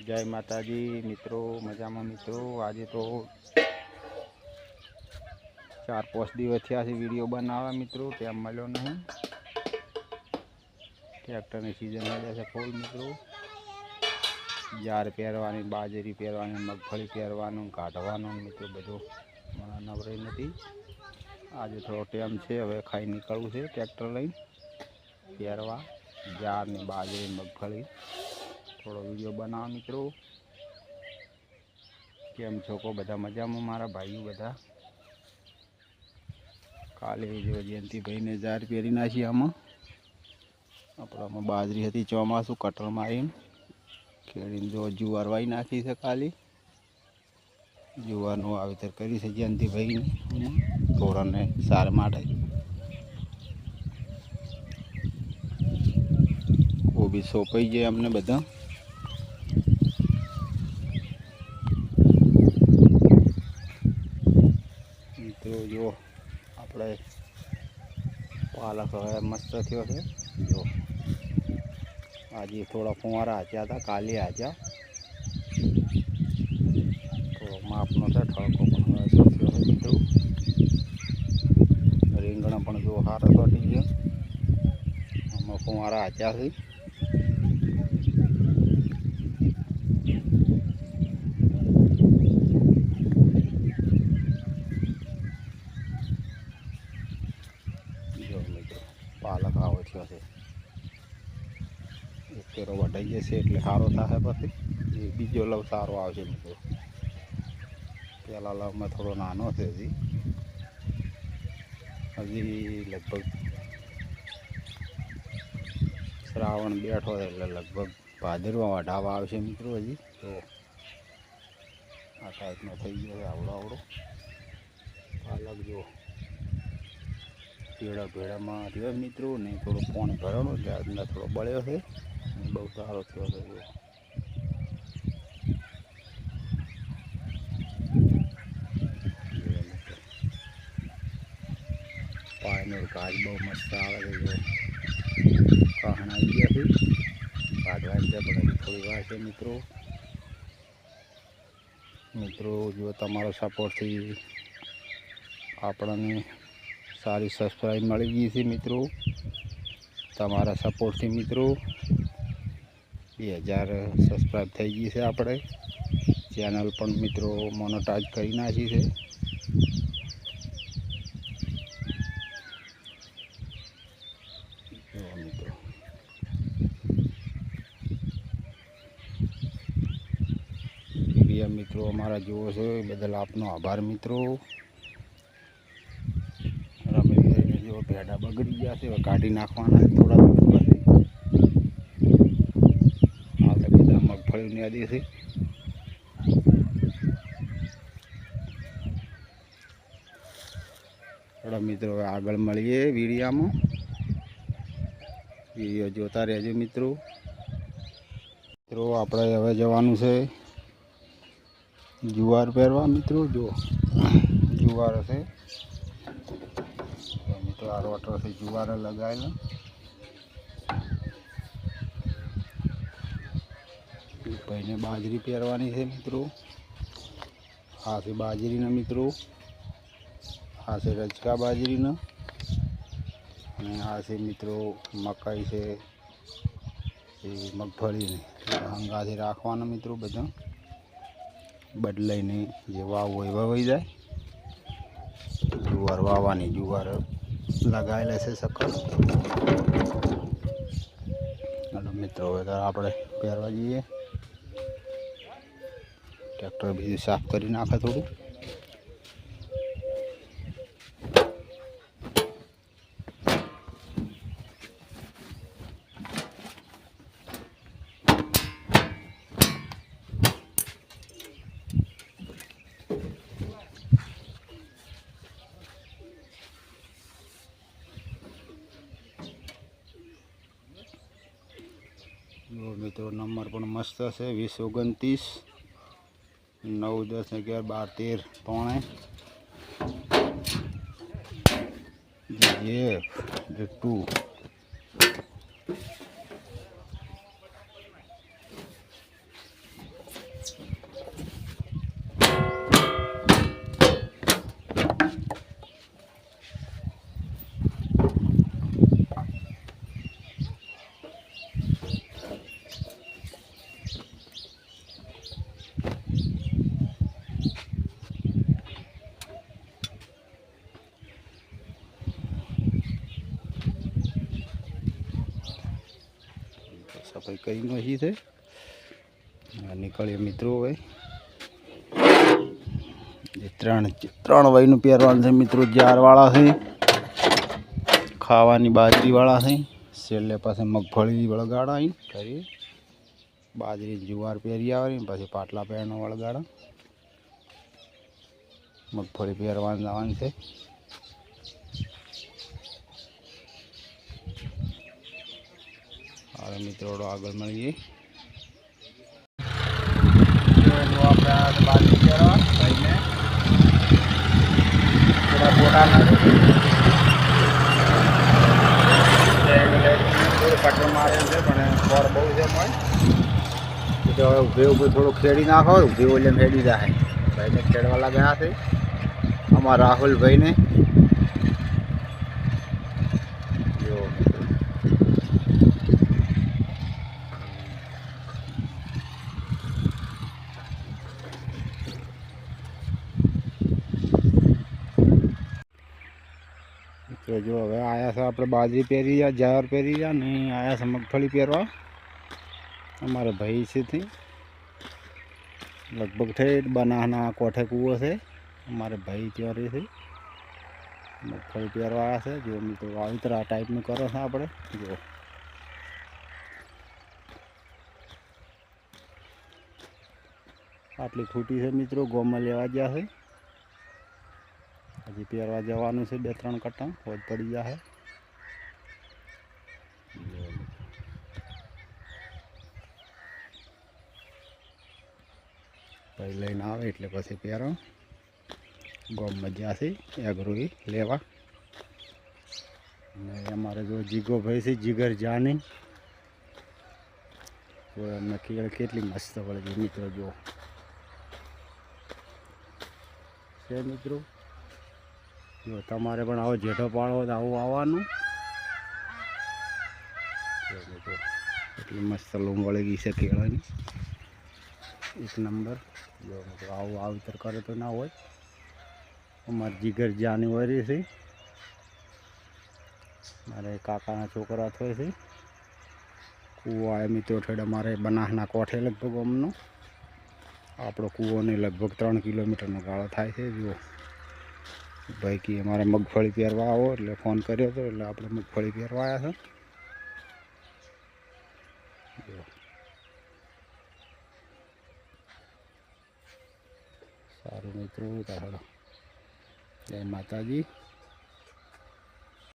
જય માતાજી મિત્રો, મજામાં મિત્રો। આજે તો 4-5 દિવસ થયા છે વિડીયો બનાવવા મિત્રો, ટાઈમ મળ્યો નહીં। ટ્રેક્ટરની સિઝન આવી છે ફૂલ મિત્રો। જાર પહેરવાની, બાજરી પહેરવાની, મગફળી પહેરવાનું, કાઢવાનું મિત્રો બધું મને નવરાઈ નથી। આજે થોડો ટાઈમ છે, હવે ખાઈ નીકળવું છે ટ્રેક્ટર લઈને પહેરવા જાર ને બાજરી મગફળી। થોડો વિડીયો બનાવો મિત્રો। કેમ છો કો બધા મજામાં મારા ભાઈઓ બધા? કાલે જો જયંતિભાઈને જાર પહેરી નાખી। આપણામાં બાજરી હતી, ચોમાસું કટર મારીને ખેડીને જો જુવાર વાવી નાખી છે। કાલે જુવારનું વાવેતર કરી છે જયંતિભાઈને ઢોરને સાર માટે। કોબી સોંપાઈ જાય અમને બધા। મિત્રો જો આપણે પાલક હવે મસ્ત થયો છે। જો આજે થોડા ફુવારા હાચ્યા હતા, કાલે હાચ્યા, થોડો માપનો છે ઠળકો પણ હવે થયો છે મિત્રો। રીંગણા પણ જો સારા ચોટી ગયા, આમાં ફુવારા હાચ્યા છે। જો મિત્રો પાલક આવો થયો છે, એક કેરો વઢાઈ જશે એટલે સારો થશે, પછી બીજો લવ સારો આવશે મિત્રો। પહેલા લવમાં થોડો નાનો છે, હજી લગભગ શ્રાવણ બેઠો એટલે લગભગ ભાદરવા વઢાવા આવશે મિત્રો। હજી તો આ ટાઈપનો થઈ ગયો છે આવડો આવડો પાલક। જો ભેડા ભેડામાં રહ્યો મિત્રો ને, થોડો પાણી ભરવાનું એટલે અંદર થોડો બળ્યો છે, બહુ સારો થયો છે। જો પાણીનો ઘાસ બહુ મસ્ત આવે છે। જો કાહણ આવી ગયા છે, કાઢવાની છે પણ હજી થોડી વાર છે મિત્રો। મિત્રો જો તમારો સપોર્ટથી આપણને સારી સબસ્ક્રાઈબ મળી ગઈ છે મિત્રો। તમારા સપોર્ટથી મિત્રો 2000 સબસ્ક્રાઈબ થઈ ગઈ છે। આપણે ચેનલ પણ મિત્રો મોનેટાઈઝ કરી નાખી છે। મિત્રો વિડીયો મિત્રો અમારા જુઓ છો એ બદલ આપનો આભાર મિત્રો। જો ભેડા બગડી ગયા છે, હવે કાઢી નાખવાના થોડા દિવસ પછી। આપણે બધા મગફળીની આદિ છે। થોડા મિત્રો હવે આગળ મળીએ વિડીયામાં, વિડીયો જોતા રહેજો મિત્રો। મિત્રો આપણે હવે જવાનું છે જુવાર પહેરવા મિત્રો। જો જુવાર હશે મિત્રો, આ રોટર છે જુવાર લગાવેલા। ભાઈને બાજરી પહેરવાની છે મિત્રો। આ છે બાજરીના મિત્રો, આ છે રજકા બાજરીના, અને આ છે મિત્રો મકાઈ છે, એ મગફળીની હંગાથી રાખવાના મિત્રો। બધા બદલાઈને જે વાવવું હોય વાવાઈ જાય। જુવાર વાવવાની, જુવાર લગાવેલા છે સખત। અને મિત્રો હવે આપણે પહેરવા જઈએ। ટ્રેક્ટર બીજું સાફ કરી નાખે થોડું। મિત્રો નંબર પણ મસ્ત છે, 2029 9 10 11 12 13 2 મિત્રો કરી નાખી છે. નીકળીએ મિત્રો હવે ત્રણ વયનું પહેરવાનું છે મિત્રો. જારવાળા છે, ખાવાની બાજરીવાળા છે, છેલ્લે પાસે મગફળી વળગાડા અહીં કરીએ. બાજરી જુવાર પહેરી આવે પછી પાટલા પહેરનો વળગાડા. મગફળી પહેરવાનું જવાનું છે. હવે મિત્રો આગળ મળીએ. આપણે બાજરી પહેરવા ભાઈને થોડા ફોટા કટર મારે છે પણ ફોર બહુ છે. તો હવે ઊભે ઊભું થોડું ખેડી નાખો. ઊભી ઓલે ખેડી જાય. ભાઈને ખેડવા લાગ્યા છે અમારા રાહુલભાઈને. જો તો જો હવે આવ્યા છે આપણે બાજરી પહેરી રહ્યા, જાર પહેરી રહ્યા ને આવ્યા છે મગફળી પહેરવા. અમારે ભાઈ છે થી લગભગ થઈ બનાના કોઠે કૂવો છે. અમારે ભાઈ ત્યાં રહે છે. મગફળી પહેરવા આવ્યા છે. જો મિત્રો વાવેતર આ ટાઈપનું કરો છે આપણે. જો આટલી ખૂટી છે મિત્રો. ગોમાં લેવા ગયા છે. હજી પહેરવા જવાનું છે. 2-3 કટ્ટા હોજ પડી જાય. પછી લઈને આવે એટલે પછી પહેરો. ગોમમાં જશે એગ્રોઈ લેવા. અને અમારે જો જીગો ભાઈ છે, જીગર જાની. એમને કેળ કેટલી મસ્ત વળગી મિત્રો. જો છે મિત્રો. જો તમારે પણ આવો જેઠો પાડવો તો આવું આવવાનું. એટલી મસ્ત લૂમ વળગી છે કેળાની. 1 નંબર. જો મિત્રો આવું વાવેતર કરે તો ના હોય. અમારે જીગર જાન્યુઆરી છે. મારે કાકાના છોકરા થાય છે. કૂવો આવે મિત્રો ઠેડ અમારે બનાસના કોઠે લગભગ અમનો. આપણો કૂવોને લગભગ 3 કિલોમીટરનો ગાળો થાય છે. જુઓ ભાઈ કે અમારે મગફળી પહેરવા આવો એટલે ફોન કર્યો હતો એટલે આપણે મગફળી પહેરવા આવ્યા છે. સારું મિત્રો. જય માતાજી.